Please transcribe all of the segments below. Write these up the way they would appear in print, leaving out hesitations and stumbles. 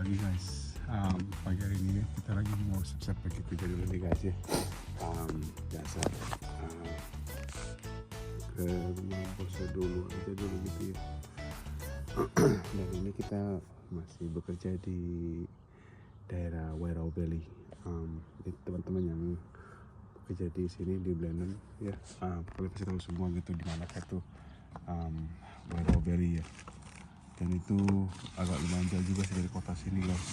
pagi guys. Pagi hari ini kita lagi mau siap-siap pergi kerja dulu nih guys ya. Biasa ke rumah bos dulu aja dulu gitu ya. Dan ini kita masih bekerja di daerah Wairau Valley. Teman-teman yang bekerja di sini di Blenheim ya, boleh kasih tahu semua gitu di mana itu Wairau Valley ya. Dan itu agak lumayan jauh juga sih dari kota sini guys,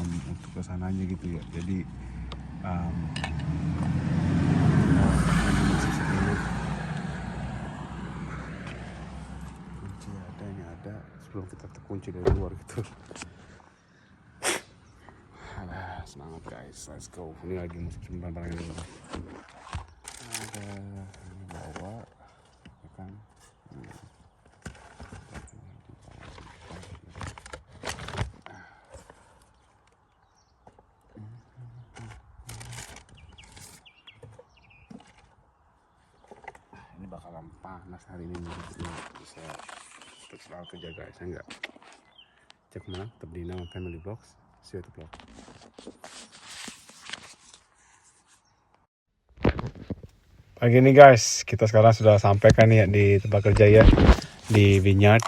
untuk kesananya gitu ya. Jadi kunci ada, ini ada sebelum kita terkunci dari luar gitu. Alah, semangat guys, let's go. Ini lagi musik simpan barangnya dulu. Ada ini bawa ya kan. Ini bakalan panas hari ini, bisa selalu kerja guys, ya enggak? Cek mana? Tetap di Nama Family Vlogs. See you at the vlog. Pagi ini guys, kita sekarang sudah sampai kan ya di tempat kerja ya, di Vineyard.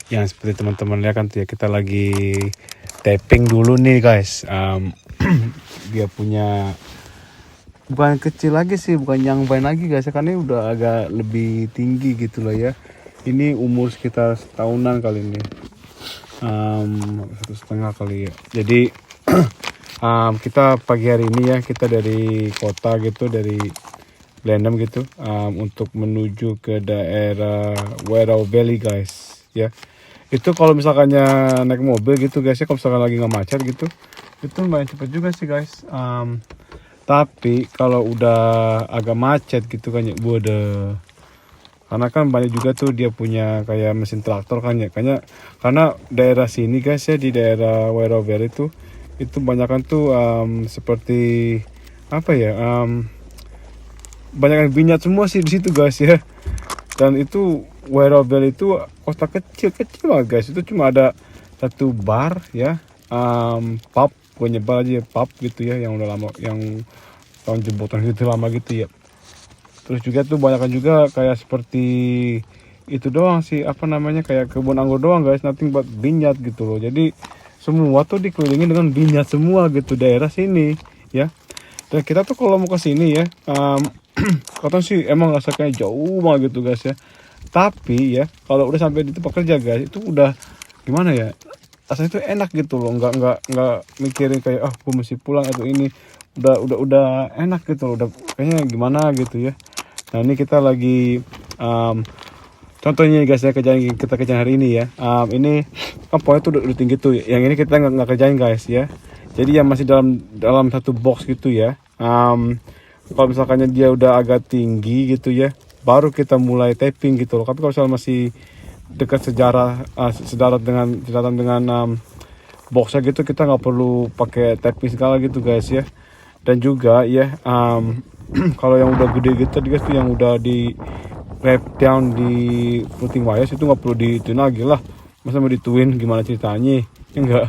Yang seperti teman-teman lihat kan tuh ya, kita lagi tapping dulu nih guys. Dia punya, bukan kecil lagi sih, bukan yang vine lagi guys ya, karena ini udah agak lebih tinggi gitu loh ya. Ini umur sekitar setahunan kali ini, 1,5 kali ya. Jadi kita pagi hari ini ya, kita dari kota gitu, dari Blenheim gitu, untuk menuju ke daerah Wairau Valley guys ya. Itu kalau misalkannya naik mobil gitu guys ya, kalau misalkan lagi nggak macet gitu, itu lumayan cepet juga sih guys. Tapi kalau udah agak macet gitu kan ya, karena kan banyak juga tuh dia punya kayak mesin traktor kan ya, karena daerah sini guys ya, di daerah Wairau Valley itu banyak kan tuh seperti apa ya, banyak vineyard semua sih di situ guys ya. Dan itu Wairau Valley itu kota kecil lah guys, itu cuma ada satu bar ya, pub, pokoknya bar aja, pub gitu ya, yang udah lama, yang tahun jebotan gitu lama gitu ya. Terus juga tuh banyak juga kayak seperti itu doang sih, apa namanya, kayak kebun anggur doang guys, nothing but vineyard gitu loh. Jadi semua tuh dikelilingi dengan vineyard semua gitu daerah sini ya. Dan kita tuh kalau mau ke sini ya, katanya sih emang rasa kayak jauh banget gitu guys ya. Tapi ya kalau udah sampai di tempat kerja guys, itu udah gimana ya, rasanya tuh enak gitu loh, nggak mikirin kayak gue mesti pulang atau ini. Udah enak gitu loh, udah kayaknya gimana gitu ya. Nah ini kita lagi contohnya guys ya, kerjaan kita kerjaan hari ini ya, ini kan poinnya tuh udah tinggi tuh, yang ini kita nggak kerjain guys ya. Jadi yang masih dalam satu box gitu ya. Kalau misalkannya dia udah agak tinggi gitu ya, baru kita mulai tapping gitu loh. Tapi kalau misalnya masih dekat sedarat dengan boxnya gitu, kita nggak perlu pakai tapping segala gitu guys ya. Dan juga ya, kalau yang udah gede gitu guys tuh, yang udah di wrap down di floating wires, itu nggak perlu dituin lagi lah. Masa mau dituin, gimana ceritanya ya, enggak.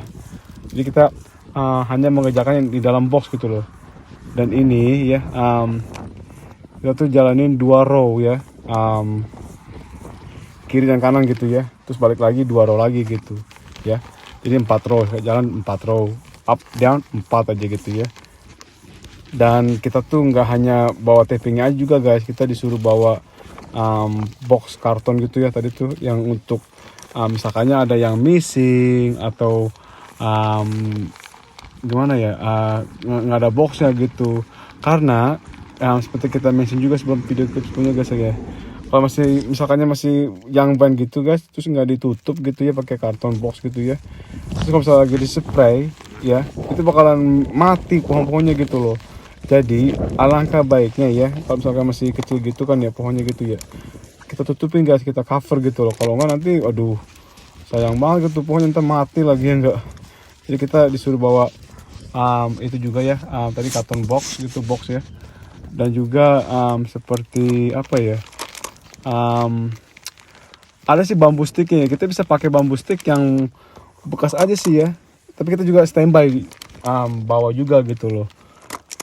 Jadi kita hanya mengerjakan yang di dalam box gitu loh. Dan ini ya, kita tuh jalanin 2 row ya, kiri dan kanan gitu ya, terus balik lagi 2 row lagi gitu ya. Jadi 4 row, jalan 4 row, up down 4 aja gitu ya. Dan kita tuh nggak hanya bawa tappingnya aja juga guys, kita disuruh bawa box karton gitu ya tadi tuh, yang untuk misalkannya ada yang missing atau gimana ya, nggak ada boxnya gitu. Karena seperti kita mention juga sebelum video punya guys ya, kalau misalkannya masih yang ban gitu guys, terus nggak ditutup gitu ya pakai karton box gitu ya, terus kalau misalnya lagi di spray ya, itu bakalan mati pohon-pohonnya gitu loh. Jadi alangkah baiknya ya, kalau misalkan masih kecil gitu kan ya pohonnya gitu ya, kita tutupin guys, kita cover gitu loh. Kalau nggak nanti aduh sayang banget gitu, pohonnya ntar mati lagi ya enggak. Jadi kita disuruh bawa itu juga ya, tadi karton box gitu, box ya. Dan juga seperti apa ya, ada sih bambu sticknya, kita bisa pakai bambu stick yang bekas aja sih ya, tapi kita juga standby bawa juga gitu loh.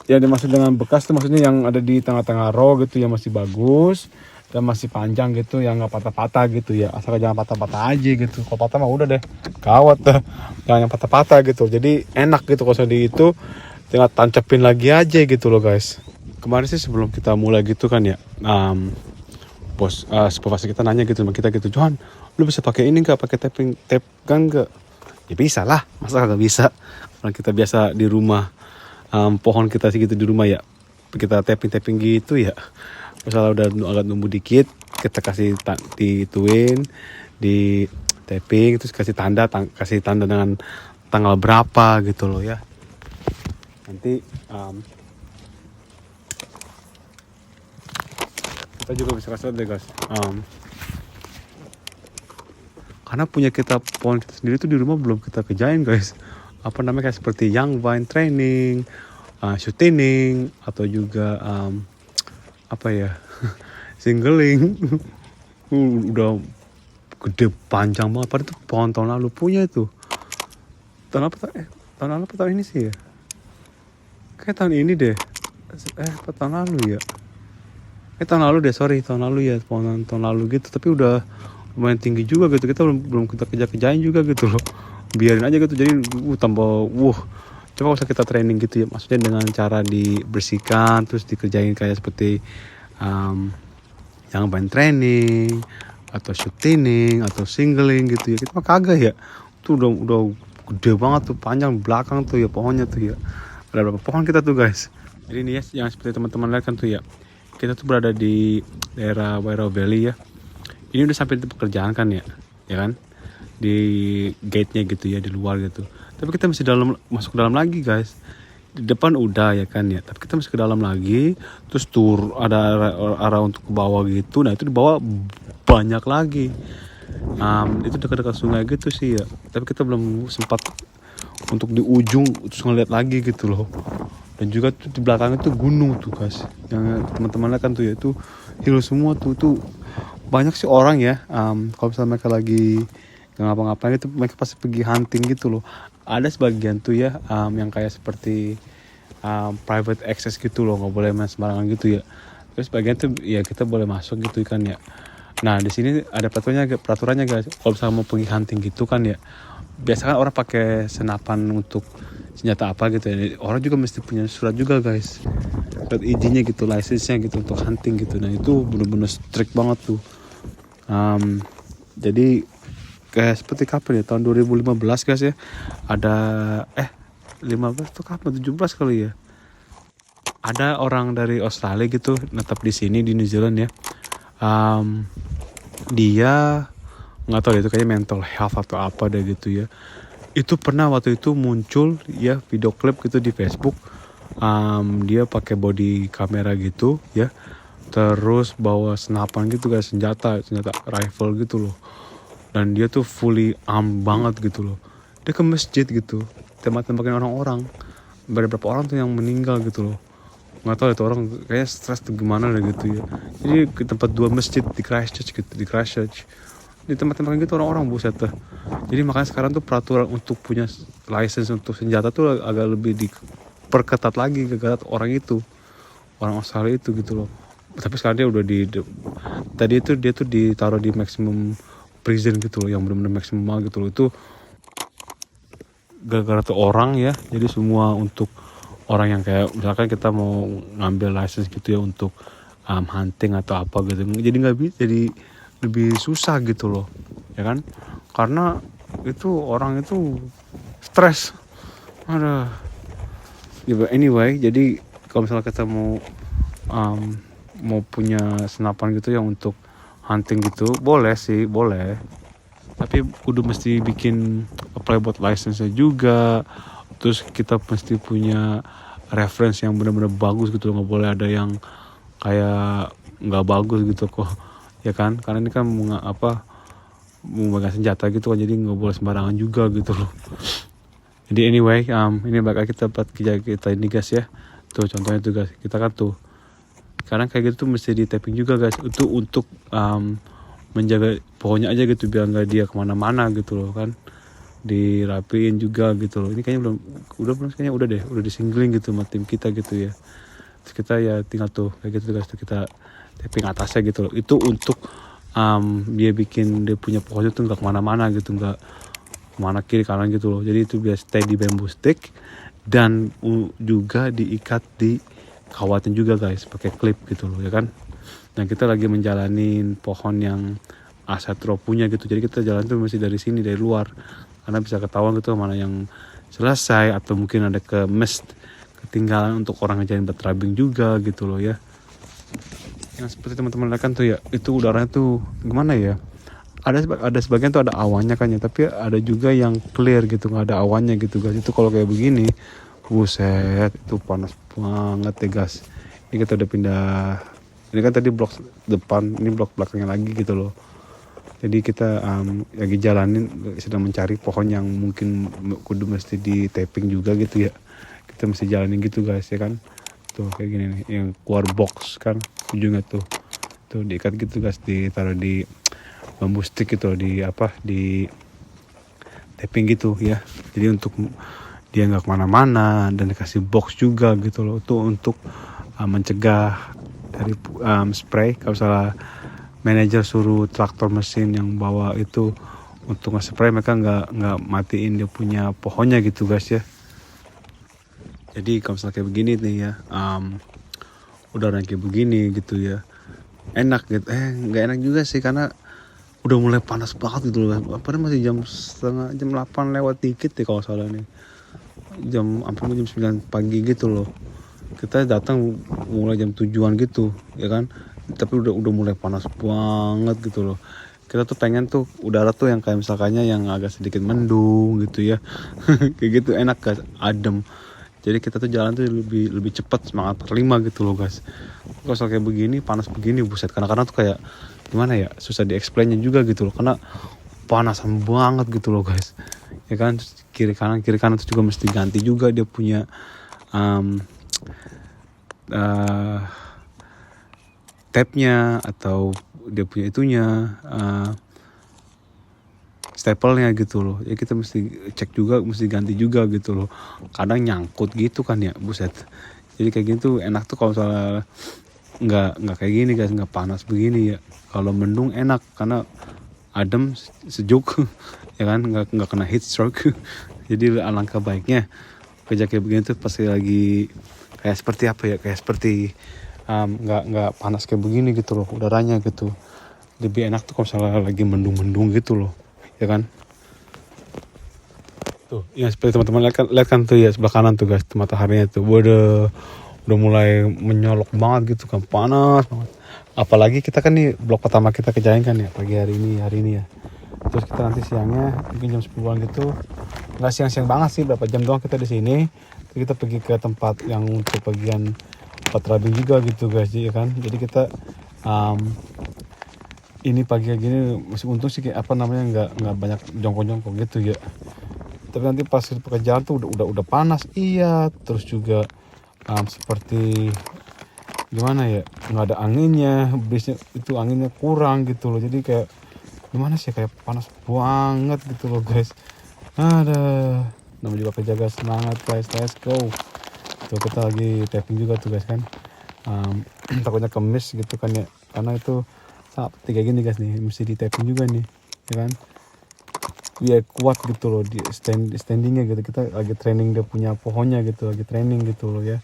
Ya dimaksud dengan bekas tuh maksudnya yang ada di tengah-tengah row gitu yang masih bagus dan masih panjang gitu, yang nggak patah-patah gitu ya, asal jangan patah-patah aja gitu. Kalau patah mah udah deh gawat dah, jangan yang patah-patah gitu. Jadi enak gitu kalau di itu tinggal tancapin lagi aja gitu loh guys. Kemarin sih sebelum kita mulai gitu kan ya, supervisor kita nanya gitu sama kita gitu, Johan, lu bisa pakai ini nggak, pakai tape gun nggak? Ya bisa lah, masa nggak bisa? Orang kita biasa di rumah, pohon kita sih gitu di rumah ya, kita tapping gitu ya. Misalnya udah agak numbuh dikit, kita kasih dituin, di tapping, terus kasih tanda dengan tanggal berapa gitu loh ya. Nanti kita juga bisa kasih deh guys. Karena punya kita pohon kita sendiri tuh di rumah belum kita kerjain guys. Apa namanya, kayak seperti young vine training, shooting, atau juga apa ya, singling. Udah gede panjang banget. Padahal itu pohon tahun lalu punya itu. Tahun lalu tahun ini sih ya. Kayak tahun ini deh. Tahun lalu ya. Tahun lalu ya, pohon tahun lalu gitu. Tapi udah lumayan tinggi juga gitu. Kita belum kita kerjain juga gitu loh. Biarin aja gitu. Jadi tambah coba usah kita training gitu ya. Maksudnya dengan cara dibersihkan, terus dikerjain kayak seperti yang main training atau shooting atau singling gitu ya. Kita mah kagak ya. Itu udah gede banget tuh, panjang belakang tuh ya pohonnya tuh ya. Ada berapa pohon kita tuh guys. Jadi ini ya, yang seperti teman-teman lihat kan tuh ya, kita tuh berada di daerah Wairau Valley ya. Ini udah sampai di pekerjaan kan ya kan, di gate-nya gitu ya, di luar gitu. Tapi kita masih masuk ke dalam lagi guys. Di depan udah ya kan ya, tapi kita masih ke dalam lagi. Terus ada arah untuk ke bawah gitu. Nah itu di bawah banyak lagi. Itu dekat-dekat sungai gitu sih ya. Tapi kita belum sempat untuk di ujung terus ngeliat lagi gitu loh. Dan juga tuh di belakang itu gunung tuh guys. Yang teman-teman lihat kan tuh ya, itu hill semua tuh. Banyak sih orang ya. Kalau misalnya mereka lagi nggak ngapa-ngapain itu, mereka pasti pergi hunting gitu loh. Ada sebagian tuh ya yang kayak seperti private access gitu loh, nggak boleh main sembarangan gitu ya. Terus sebagian tuh ya kita boleh masuk gitu kan ya. Nah di sini ada peraturannya guys. Kalau misalnya mau pergi hunting gitu kan ya, biasanya orang pakai senapan untuk senjata apa gitu ya. Orang juga mesti punya surat juga guys, surat izinnya gitu, license-nya gitu untuk hunting gitu. Nah itu bener-bener strict banget tuh. Jadi kayak seperti kapan ya, tahun 2015 guys ya, ada 15 tuh kapan, 17 kali ya, ada orang dari Australia gitu netap di sini di New Zealand ya. Dia nggak tahu itu kayaknya mental health atau apa deh gitu ya. Itu pernah waktu itu muncul ya video klip gitu di Facebook. Dia pakai body kamera gitu ya, terus bawa senapan gitu guys, senjata rifle gitu loh. Dan dia tuh fully armed banget gitu loh. Dia ke masjid gitu, tembak-tembakin orang-orang. Beberapa orang tuh yang meninggal gitu loh. Nggak tahu itu orang kayaknya stres tuh gimana deh gitu ya. Jadi ke tempat 2 masjid di Christchurch gitu, di Christchurch. Di tempat-tempat gitu orang-orang buset tuh. Jadi makanya sekarang tuh peraturan untuk punya license untuk senjata tuh agak lebih diperketat lagi gara-gara orang itu, orang Australia itu gitu loh. Tapi sekarang dia udah tadi itu dia tuh ditaruh di maximum prison gitu loh, yang benar-benar maksimal gitu loh. Itu gara-gara tuh orang ya. Jadi semua untuk orang yang kayak misalkan kita mau ngambil license gitu ya untuk hunting atau apa gitu, jadi nggak bisa, jadi lebih susah gitu loh ya kan, karena itu orang itu stres. Ada anyway, jadi kalau misalnya kita mau punya senapan gitu ya untuk hunting gitu, boleh sih, boleh, tapi kudu mesti bikin apply buat license juga. Terus kita mesti punya reference yang benar-benar bagus gitu, nggak boleh ada yang kayak nggak bagus gitu kok ya kan, karena ini kan mau megang senjata gitu kan, jadi nggak boleh sembarangan juga gitu loh. Jadi anyway, ini bakal kita buat kerja kita ini guys ya. Tuh contohnya tuh guys, kita kan tuh sekarang kayak gitu tuh mesti di tapping juga guys, itu untuk menjaga pohonnya aja gitu biar nggak dia kemana-mana gitu loh kan, dirapiin juga gitu loh. Ini kayaknya udah disingling gitu sama tim kita gitu ya. Terus kita ya tinggal tuh kayak gitu guys, tuh kita tapping atasnya gitu loh. Itu untuk dia bikin dia punya pohonnya tuh nggak kemana-mana gitu, nggak kemana kiri kanan gitu loh. Jadi itu biar stay di bamboo stick, dan juga diikat di kawatnya juga guys, pakai klip gitu loh ya kan. Dan kita lagi menjalanin pohon yang Asatro punya gitu, jadi kita jalan tuh masih dari sini, dari luar, karena bisa ketahuan gitu mana yang selesai, atau mungkin ada ketinggalan untuk orang ngejalan bertrabing juga gitu loh ya. Yang seperti teman-teman lihat kan tuh ya, itu udaranya tuh gimana ya, ada sebagian tuh ada awannya kan ya, tapi ada juga yang clear gitu, nggak ada awannya gitu guys. Itu kalau kayak begini, buset, itu panas banget ya guys. Ini kita udah pindah, ini kan tadi blok depan, ini blok belakangnya lagi gitu loh. Jadi kita lagi jalanin, sedang mencari pohon yang mungkin kudu mesti di tapping juga gitu ya. Kita mesti jalanin gitu guys ya kan. Tuh kayak gini nih, yang keluar box kan ujungnya tuh diikat gitu guys, ditaruh di bambu stick gitu, di tapping gitu ya. Jadi untuk dia nggak kemana-mana, dan dikasih box juga gitu loh. Itu untuk mencegah dari spray. Kalau misalnya manajer suruh traktor mesin yang bawa itu untuk nge-spray, mereka nggak matiin dia punya pohonnya gitu guys ya. Jadi kalau misalnya kayak begini nih ya, udara kayak begini gitu ya, enak gitu. Nggak enak juga sih, karena udah mulai panas banget gitu loh. Padahal masih jam 8 lewat dikit deh kalau salah nih, hampir jam 9 pagi gitu loh. Kita datang mulai jam 7-an gitu ya kan, tapi udah mulai panas banget gitu loh. Kita tuh pengen tuh udara tuh yang kayak misalkannya yang agak sedikit mendung gitu ya. Kayak gitu enak guys, adem. Jadi kita tuh jalan tuh lebih cepat, semangat 45 gitu loh guys. Kalau kayak begini, panas begini, buset, kadang-kadang tuh kayak gimana ya, susah di-explainnya juga gitu loh, karena panasan banget gitu loh guys ya kan. Kiri kanan tuh juga mesti ganti juga dia punya tabnya, atau dia punya itunya, staplenya gitu loh ya. Kita mesti cek juga, mesti ganti juga gitu loh. Kadang nyangkut gitu kan ya, buset. Jadi kayak gitu enak tuh kalau misalnya nggak kayak gini guys, nggak panas begini ya. Kalau mendung enak karena adem, sejuk ya kan, nggak kena heat stroke. Jadi alangkah baiknya kerja kayak begini tuh pasti lagi kayak seperti apa ya, kayak seperti nggak panas kayak begini gitu loh udaranya gitu. Lebih enak tuh kalau misalnya lagi mendung gitu loh ya kan. Tuh yang seperti teman-teman lihat kan tuh ya, sebelah kanan tuh guys, mataharinya tuh udah mulai menyolok banget gitu kan, panas banget. Apalagi kita kan nih blok pertama kita kerjain kan ya pagi hari ini ya. Terus kita nanti siangnya mungkin jam 10-an gitu, nggak siang-siang banget sih, berapa jam doang kita di sini. Terus kita pergi ke tempat yang untuk bagian patrabing juga gitu guys ya kan. Jadi kita ini pagi gini masih untung sih, kayak nggak banyak jongkok-jongkok gitu ya. Tapi nanti pas pekerjaan tuh udah panas iya, terus juga seperti gimana ya, nggak ada anginnya, bisnya itu anginnya kurang gitu loh. Jadi kayak gimana sih, kayak panas banget gitu loh guys. Ada namanya juga penjaga semangat guys, let's go. Tuh kita lagi tapping juga tuh guys kan. Takutnya kemis gitu kan ya, karena itu saat tiga gini guys nih mesti di tapping juga nih ya kan, biar kuat gitu loh di standingnya gitu. Kita lagi training dia punya pohonnya gitu, lagi training gitu loh ya,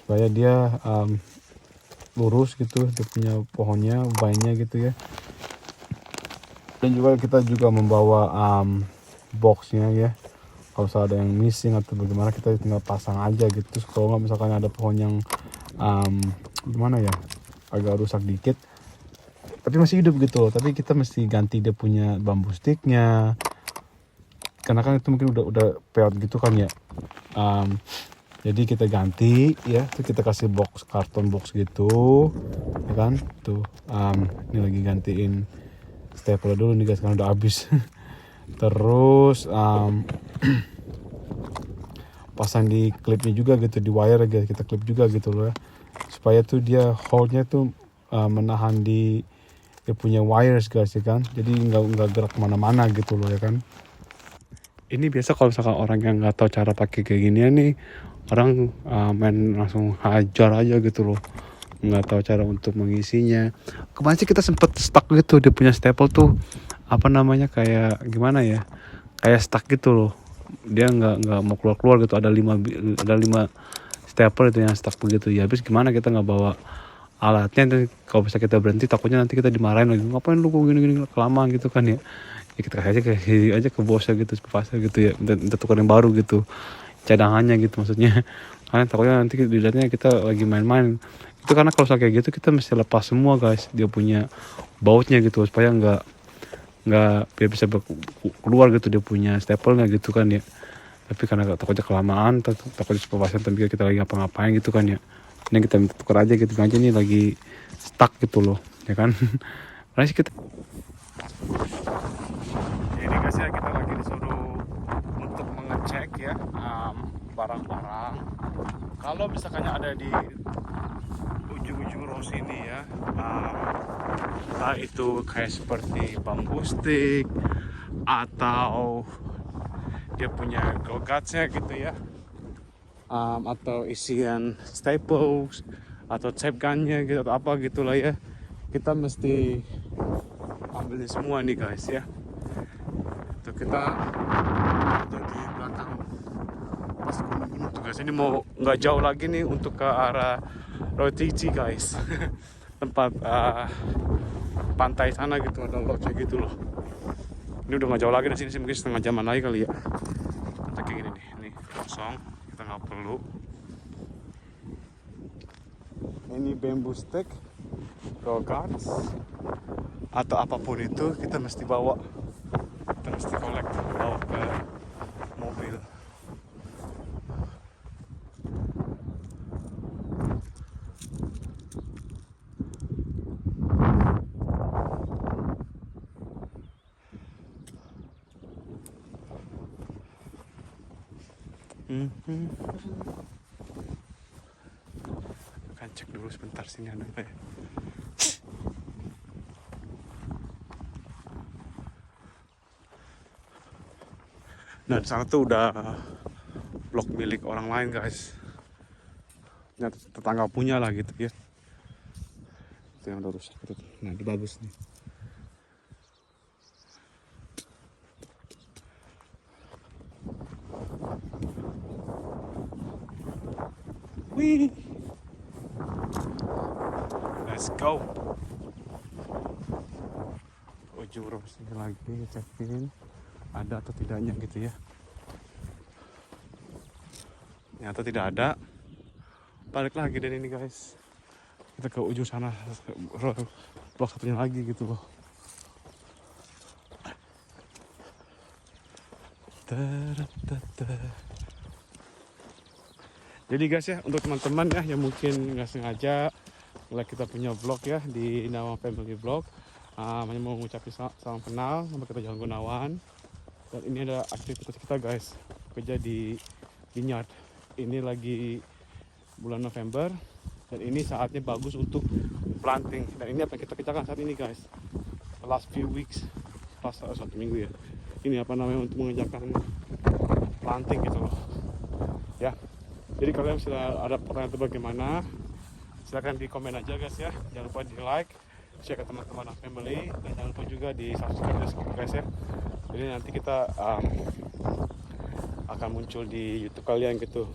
supaya dia lurus gitu, dia punya pohonnya, vine-nya gitu ya. Dan juga kita juga membawa boxnya ya, kalau misalnya ada yang missing atau bagaimana kita tinggal pasang aja gitu. Terus kalau nggak misalkan ada pohon yang gimana ya, agak rusak dikit tapi masih hidup gitu loh, tapi kita mesti ganti dia punya bambu sticknya, karena kan itu mungkin udah peot gitu kan ya. Jadi kita ganti ya, terus kita kasih karton box gitu ya kan. Tuh ini lagi gantiin stapler dulu nih guys, karena udah habis. Terus pasang di klipnya juga gitu, di wire guys, kita klip juga gitu loh ya, supaya tuh dia holdnya tuh menahan di dia punya wires guys ya kan. Jadi nggak gerak kemana-mana gitu loh ya kan. Ini biasa kalau misalkan orang yang nggak tahu cara pakai kayak ginian nih, orang main langsung hajar aja gitu loh, nggak tahu cara untuk mengisinya. Kemarin sih kita sempet stuck gitu, dia punya staple tuh apa namanya, kayak gimana ya, kayak stuck gitu loh, dia nggak mau keluar gitu, ada lima staple itu yang stuck begitu ya. Habis gimana, kita nggak bawa alatnya, dan kalau bisa kita berhenti takutnya nanti kita dimarahin lagi, ngapain lu kok gini kelamaan gitu kan ya. Ya kita kasih aja ke bosnya gitu, supervisor gitu ya, minta tukar yang baru gitu, cadangannya gitu maksudnya. Karena takutnya nanti dilihatnya kita lagi main-main itu, karena kalau kayak gitu kita mesti lepas semua guys, dia punya bautnya gitu, supaya nggak biar bisa keluar gitu dia punya staple-nya gitu kan ya. Tapi karena takutnya kelamaan, takutnya supervisor tapi kita lagi ngapa-ngapain gitu kan ya, ini kita minta tukar aja gitu aja, nih lagi stuck gitu loh ya kan. Karena sih kita ini guys ya, kita lagi disuruh untuk mengecek ya barang-barang. Kalau misalkan ada di ujung-ujung row sini ya, entah itu kayak seperti bambu stick atau dia punya glow gutsnya gitu ya, atau isian staples atau tape gunnya gitu atau apa gitulah ya, kita mesti ambilin semua nih guys ya. Tuh kita ada di belakang pas gunung tuh guys, ini mau nggak jauh lagi nih untuk ke arah Rotiti guys. Tempat pantai sana gitu, ada lodge gitu loh. Ini udah nggak jauh lagi dari sini sih, mungkin setengah jaman lagi kali ya. Kita kayak gini nih kosong, kita nggak perlu. Ini bamboo stick, row guards, atau apapun itu kita mesti bawa, kita mesti collect, bawa ke mobil. Akan cek dulu sebentar sini ada apa ya. Nah di sana tuh udah blok milik orang lain guys, ya, tetangga punya lah gitu ya. Itu yang udah rusak itu. Nah ini bagus nih. Wih, let's go. Ujung row sini lagi cekin ada atau tidaknya gitu ya. Ternyata tidak ada, balik lagi dari ini guys, kita ke ujung sana, blok satunya lagi gitu loh. Jadi guys ya, untuk teman-teman ya yang mungkin nggak sengaja ngeliat kita punya vlog ya di Nawang Family Vlog, hanya mau ngucapin salam kenal, nama kita Jalan Gunawan. Dan ini ada aktivitas kita guys, kerja di vineyard. Ini lagi bulan November dan ini saatnya bagus untuk planting. Dan ini apa yang kita kerjakan saat ini guys, the last few weeks, pas 1 minggu ya. Ini apa namanya, untuk mengerjakan planting gitu loh ya. Jadi kalian ada pertanyaan itu bagaimana, silahkan di komen aja guys ya. Jangan lupa di like, share ke teman-teman family, dan jangan lupa juga di subscribe guys ya. Jadi nanti kita akan muncul di YouTube kalian gitu.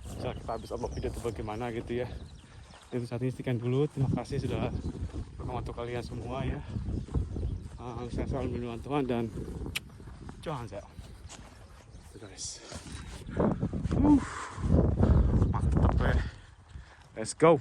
Setelah kita habis upload video itu bagaimana gitu ya. Itu saat ini sekian dulu. Terima kasih sudah membantu kalian semua ya. Saya selalu melindungi Tuhan dan jangan saya. Guys. Mantap ya. Let's go.